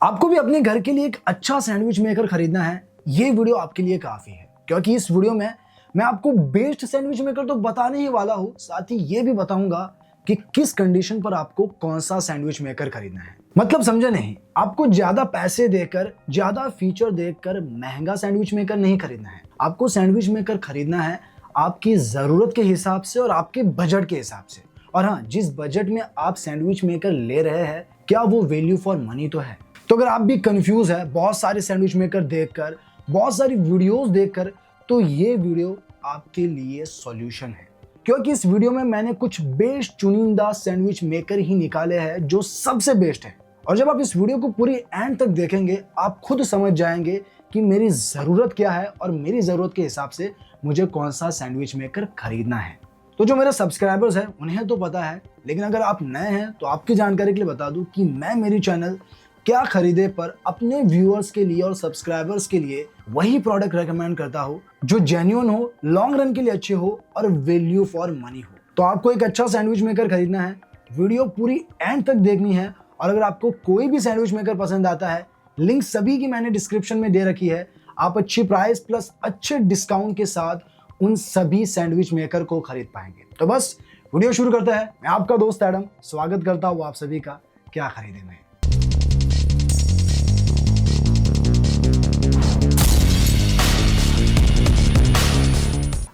आपको भी अपने घर के लिए एक अच्छा सैंडविच मेकर खरीदना है, ये वीडियो आपके लिए काफी है क्योंकि इस वीडियो में मैं आपको बेस्ट सैंडविच मेकर तो बताने ही वाला हूं, साथ ही ये भी बताऊंगा कि किस कंडीशन पर आपको कौन सा सैंडविच मेकर खरीदना है। मतलब समझे नहीं, आपको ज्यादा पैसे देकर, ज्यादा फीचर देखकर महंगा सैंडविच मेकर नहीं खरीदना है। आपको सैंडविच मेकर खरीदना है आपकी जरूरत के हिसाब से और आपके बजट के हिसाब से। और हाँ, जिस बजट में आप सैंडविच मेकर ले रहे हैं, क्या वो वैल्यू फॉर मनी तो है? तो अगर आप भी कंफ्यूज है बहुत सारे सैंडविच मेकर देखकर, बहुत सारी वीडियोस देखकर, तो ये वीडियो आपके लिए सॉल्यूशन है। क्योंकि इस वीडियो में मैंने कुछ बेस्ट चुनिंदा सैंडविच मेकर ही निकाले हैं जो सबसे बेस्ट है। और जब आप इस वीडियो को पूरी एंड तक देखेंगे, आप खुद समझ जाएंगे कि मेरी जरूरत क्या है और मेरी जरूरत के हिसाब से मुझे कौन सा सैंडविच मेकर खरीदना है। तो जो मेरे सब्सक्राइबर्स हैं उन्हें तो पता है, लेकिन अगर आप नए हैं तो आपकी जानकारी के लिए बता दूं कि मैं मेरी चैनल क्या खरीदे पर अपने व्यूअर्स के लिए और सब्सक्राइबर्स के लिए वही प्रोडक्ट रेकमेंड करता हो जो जेन्युइन हो, लॉन्ग रन के लिए अच्छे हो और वैल्यू फॉर मनी हो। तो आपको एक अच्छा सैंडविच मेकर खरीदना है, वीडियो पूरी एंड तक देखनी है। और अगर आपको कोई भी सैंडविच मेकर पसंद आता है, लिंक सभी की मैंने डिस्क्रिप्शन में दे रखी है। आप अच्छी प्राइस प्लस अच्छे डिस्काउंट के साथ उन सभी सैंडविच मेकर को खरीद पाएंगे। तो बस वीडियो शुरू करते हैं। मैं आपका दोस्त एडम स्वागत करता हूँ आप सभी का क्या खरीदे में।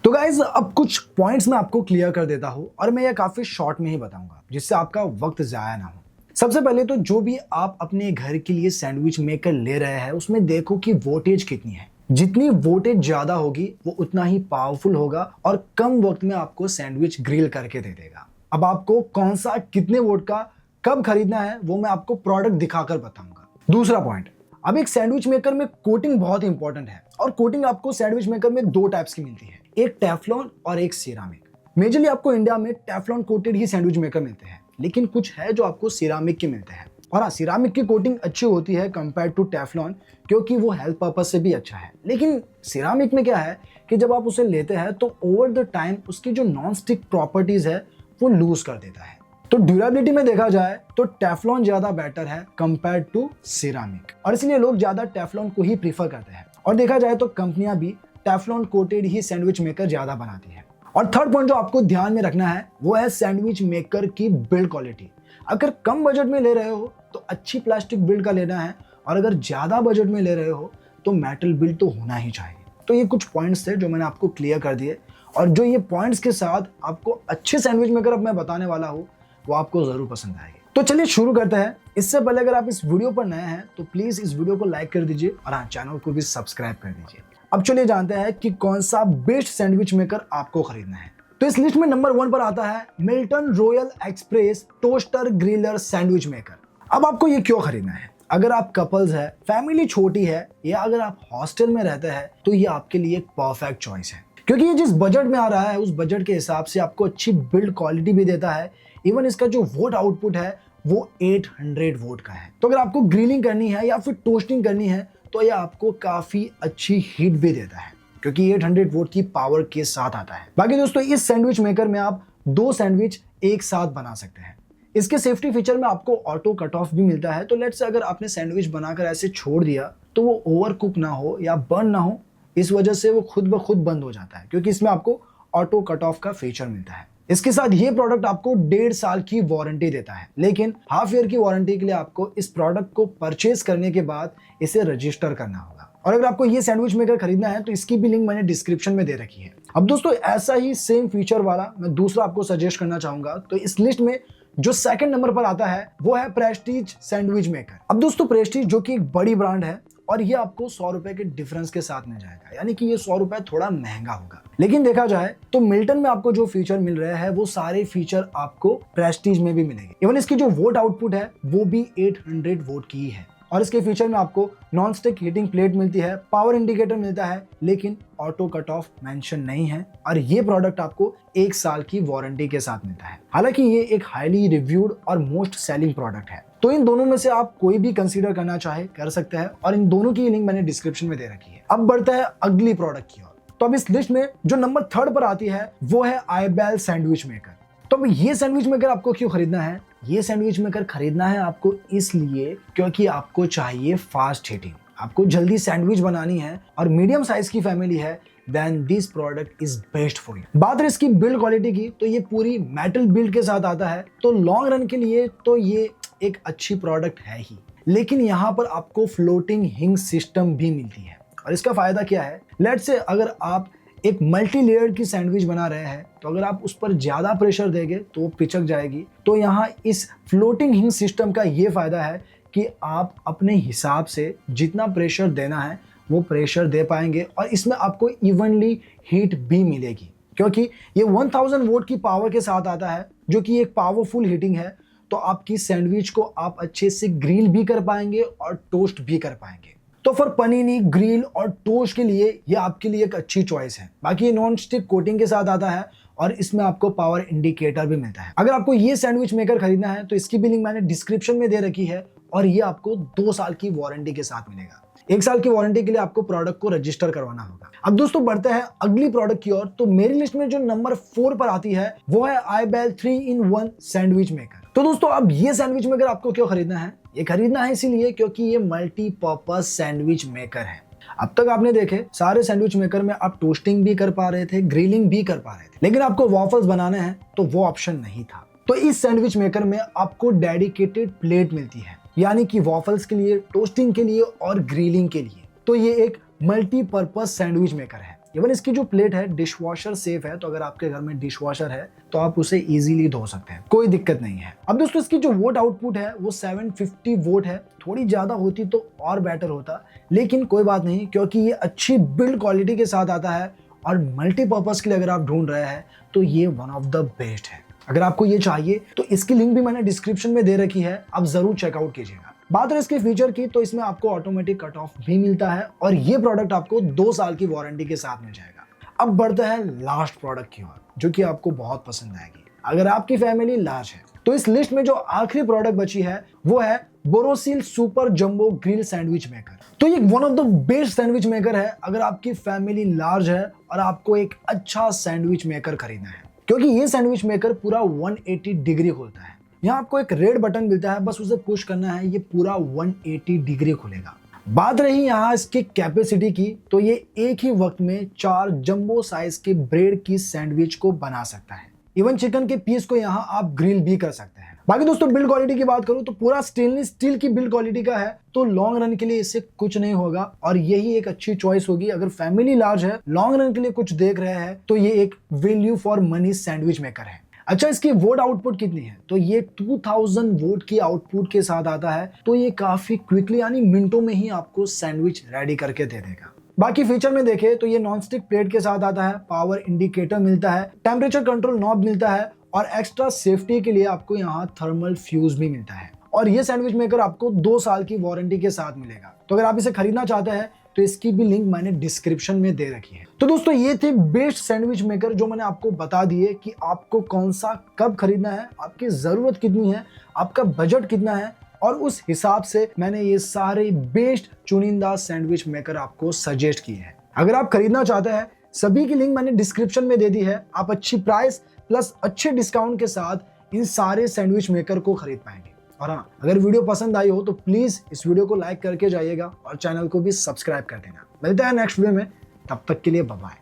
तो गाइज, अब कुछ पॉइंट्स मैं आपको क्लियर कर देता हूं और मैं ये काफी शॉर्ट में ही बताऊंगा जिससे आपका वक्त जाया ना हो। सबसे पहले तो जो भी आप अपने घर के लिए सैंडविच मेकर ले रहे हैं उसमें देखो कि वोटेज कितनी है। जितनी वोटेज ज्यादा होगी वो उतना ही पावरफुल होगा और कम वक्त में आपको सैंडविच ग्रिल करके दे देगा। अब आपको कौन सा कितने वोट का कब खरीदना है वो मैं आपको प्रोडक्ट दिखाकर बताऊंगा। दूसरा पॉइंट, अब एक सैंडविच मेकर में कोटिंग बहुत इंपॉर्टेंट है और कोटिंग आपको सैंडविच मेकर में दो टाइप्स की मिलती है, एक टेफ्लॉन और एक सिरामिक। मेजरली आपको इंडिया में टेफ्लॉन कोटेड ही सैंडविच मेकर मिलते हैं, लेकिन कुछ है जो आपको सिरामिक के मिलते हैं। और हाँ, सिरामिक की कोटिंग अच्छी होती है कंपेयर टू टेफ्लॉन क्योंकि वो हेल्थ पर्पस से भी अच्छा है। लेकिन सिरामिक में क्या है कि जब आप उसे लेते हैं तो ओवर द टाइम उसकी जो नॉन स्टिक प्रॉपर्टीज है वो लूज कर देता है। तो ड्यूरेबिलिटी में देखा जाए तो टेफ्लॉन ज्यादा बेटर है कंपेयर टू सिरामिक, और इसलिए लोग ज्यादा टेफ्लॉन को ही प्रीफर करते हैं। और देखा जाए तो कंपनियां भी टेफ्लॉन कोटेड ही सैंडविच मेकर ज्यादा बनाती है। और थर्ड पॉइंट जो आपको ध्यान में रखना है वो है सैंडविच मेकर की बिल्ड क्वालिटी। अगर कम बजट में ले रहे हो तो अच्छी प्लास्टिक बिल्ड का लेना है, और अगर ज्यादा बजट में ले रहे हो तो मेटल बिल्ड तो होना ही चाहिए। तो ये कुछ पॉइंट्स थे जो मैंने आपको क्लियर कर दिए, और जो ये पॉइंट्स के साथ आपको अच्छे सैंडविच मेकर अब मैं बताने वाला हूँ वो आपको जरूर पसंद आएगी। तो चलिए शुरू करते हैं। इससे पहले अगर आप इस वीडियो पर नए हैं तो प्लीज इस वीडियो को लाइक कर दीजिए और हाँ, चैनल को भी सब्सक्राइब कर दीजिए। अब चलिए जानते हैं कि कौन सा बेस्ट सैंडविच मेकर आपको खरीदना है। तो इस लिस्ट में नंबर 1 पर आता है Milton royal express toaster griller sandwich maker. अब आपको ये क्यों खरीदना है? अगर आप कपल्स है, फैमिली छोटी है, या अगर आप हॉस्टल में रहते हैं तो ये आपके लिए एक परफेक्ट चॉइस है, क्योंकि ये जिस बजट में आ रहा है उस बजट के हिसाब से आपको अच्छी बिल्ड क्वालिटी भी देता है। इवन इसका जो वोट आउटपुट है वो 800 वोट का है। तो अगर आपको ग्रिलिंग करनी है या फिर टोस्टिंग करनी है तो ये आपको काफी अच्छी हीट भी देता है क्योंकि 800 वोट की पावर के साथ आता है। बाकी दोस्तों, इस सैंडविच मेकर में आप 2 सैंडविच एक साथ बना सकते हैं। इसके सेफ्टी फीचर में आपको ऑटो कट ऑफ भी मिलता है। तो लेट्स से अगर आपने सैंडविच बनाकर ऐसे छोड़ दिया तो वो ओवर कुक ना हो या बर्न ना हो, इस वजह से वो खुद ब खुद बंद हो जाता है क्योंकि इसमें आपको ऑटो कट ऑफ का फीचर मिलता है। इसके साथ ये प्रोडक्ट आपको 1.5 साल की वारंटी देता है, लेकिन हाफ ईयर की वारंटी के लिए आपको इस प्रोडक्ट को परचेज करने के बाद इसे रजिस्टर करना होगा। और अगर आपको ये सैंडविच मेकर खरीदना है तो इसकी भी लिंक मैंने डिस्क्रिप्शन में दे रखी है। अब दोस्तों, ऐसा ही सेम फीचर वाला मैं दूसरा आपको सजेस्ट करना चाहूंगा। तो इस लिस्ट में जो सेकंड नंबर पर आता है वो है प्रेस्टीज सैंडविच मेकर। अब दोस्तों, प्रेस्टीज जो कि एक बड़ी ब्रांड है और ये आपको 100 रुपए के डिफरेंस के साथ मिल जाएगा, यानी कि ये 100 रुपए थोड़ा महंगा होगा। लेकिन देखा जाए तो मिल्टन में आपको जो फीचर मिल रहे हैं वो सारे फीचर आपको प्रेस्टीज में भी मिलेंगे। इवन इसकी जो वोट आउटपुट है वो भी 800 वोट की है, और इसके फीचर में आपको नॉन स्टिक हीटिंग प्लेट मिलती है, पावर इंडिकेटर मिलता है, लेकिन ऑटो कट ऑफ मेंशन नहीं है। और ये प्रोडक्ट आपको 1 साल की वारंटी के साथ मिलता है। हालांकि ये एक हाईली रिव्यूड और मोस्ट सेलिंग प्रोडक्ट है। तो इन दोनों में से आप कोई भी कंसीडर करना चाहे कर सकते हैं, और इन दोनों की लिंक मैंने डिस्क्रिप्शन में दे रखी है। अब बढ़ता है अगली प्रोडक्ट की ओर। तो अब इस लिस्ट में जो नंबर 3 पर आती है वो है आईबेल सैंडविच मेकर। तो अब ये सैंडविच मेकर आपको क्यों खरीदना है ये सैंडविच मेकर खरीदना है आपको इसलिए क्योंकि आपको चाहिए फास्ट हीटिंग, आपको जल्दी सैंडविच बनानी है और मीडियम साइज की फैमिली है, then this product is best for you. बात है इसकी बिल्ड क्वालिटी की, तो ये पूरी मेटल बिल्ड के साथ आता है, तो लॉन्ग रन के लिए तो ये एक अच्छी प्रोडक्ट है ही। लेकिन यहाँ पर आपको फ्लोटिंग हिंग सिस्टम भी मिलती है और इसका फायदा क्या है, लेट्स से अगर आप एक मल्टी लेयर्ड की सैंडविच बना रहे हैं तो अगर आप उस पर ज्यादा प्रेशर देंगे तो वो पिचक जाएगी। तो यहाँ इस फ्लोटिंग हिंग सिस्टम का ये फायदा है कि आप अपने हिसाब से जितना प्रेशर देना है वो प्रेशर दे पाएंगे और इसमें आपको इवनली हीट भी मिलेगी, क्योंकि ये 1000 वोल्ट की पावर के साथ आता है जो कि एक पावरफुल हीटिंग है। तो आपकी सैंडविच को आप अच्छे से ग्रिल भी कर पाएंगे और टोस्ट भी कर पाएंगे। तो फॉर पनीनी, ग्रिल और टोस्ट के लिए ये आपके लिए एक अच्छी चॉइस है। बाकी ये नॉन स्टिक कोटिंग के साथ आता है और इसमें आपको पावर इंडिकेटर भी मिलता है। अगर आपको ये सैंडविच मेकर खरीदना है तो इसकी भी लिंक मैंने डिस्क्रिप्शन में दे रखी है और ये आपको 2 साल की वारंटी के साथ मिलेगा। 1 साल की वारंटी के लिए आपको प्रोडक्ट को रजिस्टर करवाना होगा। अब दोस्तों बढ़ते हैं अगली प्रोडक्ट की ओर। तो मेरी लिस्ट में जो नंबर 4 पर आती है वो है आईबेल 3-in-1 सैंडविच मेकर। तो दोस्तों अब ये सैंडविच मेकर आपको क्यों खरीदना है? ये खरीदना है इसीलिए क्योंकि ये मल्टीपर्पज सैंडविच मेकर है। अब तक आपने देखे सारे सैंडविच मेकर में आप टोस्टिंग भी कर पा रहे थे, ग्रिलिंग भी कर पा रहे थे, लेकिन आपको वॉफल्स बनाने हैं तो वो ऑप्शन नहीं था। तो इस सैंडविच मेकर में आपको डेडिकेटेड प्लेट मिलती है, यानी कि वॉफल्स के लिए, टोस्टिंग के लिए और ग्रिलिंग के लिए। तो ये एक मल्टीपर्पज सैंडविच मेकर है। इवन इसकी जो प्लेट है डिशवॉशर सेफ है, तो अगर आपके घर में डिशवॉशर है तो आप उसे इजीली धो सकते हैं, कोई दिक्कत नहीं है। अब दोस्तों इसकी जो वोट आउटपुट है वो 750 वोट है। थोड़ी ज्यादा होती तो और बेटर होता, लेकिन कोई बात नहीं क्योंकि ये अच्छी बिल्ड क्वालिटी के साथ आता है और मल्टीपर्पज के लिए अगर आप ढूंढ रहे हैं तो ये वन ऑफ द बेस्ट है। अगर आपको ये चाहिए तो इसकी लिंक भी मैंने डिस्क्रिप्शन में दे रखी है, आप जरूर चेकआउट कीजिएगा। बात है इसके फीचर की, तो इसमें आपको ऑटोमेटिक कट ऑफ भी मिलता है और ये प्रोडक्ट आपको 2 साल की वारंटी के साथ मिल जाएगा। अब बढ़ते हैं लास्ट प्रोडक्ट की ओर, जो कि आपको बहुत पसंद आएगी अगर आपकी फैमिली लार्ज है। तो इस लिस्ट में जो आखिरी प्रोडक्ट बची है वो है Borosil super jumbo grill sandwich maker. तो ये one of the best sandwich maker है अगर आपकी फैमिली लार्ज है और आपको एक अच्छा सैंडविच मेकर खरीदना है, क्योंकि ये सैंडविच मेकर पूरा 180 डिग्री खोलता है। यहाँ आपको एक रेड बटन मिलता है, बस उसे पुश करना है, ये पूरा 180 डिग्री खुलेगा। बात रही यहाँ इसकी कैपेसिटी की, तो ये एक ही वक्त में 4 जंबो साइज के ब्रेड की सैंडविच को बना सकता है। इवन चिकन के पीस को यहाँ आप ग्रिल भी कर सकते हैं। बाकी दोस्तों बिल्ड क्वालिटी की बात करूं तो पूरा स्टेनलेस स्टील की बिल्ड क्वालिटी का है, तो लॉन्ग रन के लिए इससे कुछ नहीं होगा और यही एक अच्छी चॉइस होगी। अगर फैमिली लार्ज है, लॉन्ग रन के लिए कुछ देख रहे हैं, तो ये एक value for money sandwich maker है। अच्छा, इसकी वोट आउटपुट कितनी है? तो ये 2000 वोट की आउटपुट के साथ आता है, तो ये काफी क्विकली यानी मिनटों में ही आपको सैंडविच रेडी करके दे देगा। बाकी फीचर में देखें तो ये नॉनस्टिक प्लेट के साथ आता है, पावर इंडिकेटर मिलता है, टेम्परेचर कंट्रोल नॉब मिलता है और एक्स्ट्रा सेफ्टी के लिए आपको यहाँ थर्मल फ्यूज भी मिलता है। और ये सैंडविच मेकर आपको 2 साल की वारंटी के साथ मिलेगा। तो अगर आप इसे खरीदना चाहते हैं तो इसकी भी लिंक मैंने डिस्क्रिप्शन में दे रखी है। तो दोस्तों ये थे बेस्ट सैंडविच मेकर जो मैंने आपको बता दिए कि आपको कौन सा कब खरीदना है, आपकी जरूरत कितनी है, आपका बजट कितना है, और उस हिसाब से मैंने ये सारे बेस्ट चुनिंदा सैंडविच मेकर आपको सजेस्ट किए हैं। अगर आप खरीदना चाहते हैं, सभी की लिंक मैंने डिस्क्रिप्शन में दे दी है। आप अच्छी प्राइस प्लस अच्छे डिस्काउंट के साथ इन सारे सैंडविच मेकर को खरीद पाएंगे। और हाँ, अगर वीडियो पसंद आई हो तो प्लीज इस वीडियो को लाइक करके जाइएगा और चैनल को भी सब्सक्राइब कर देना। मिलते हैं नेक्स्ट वीडियो में, तब तक के लिए बाय बाय।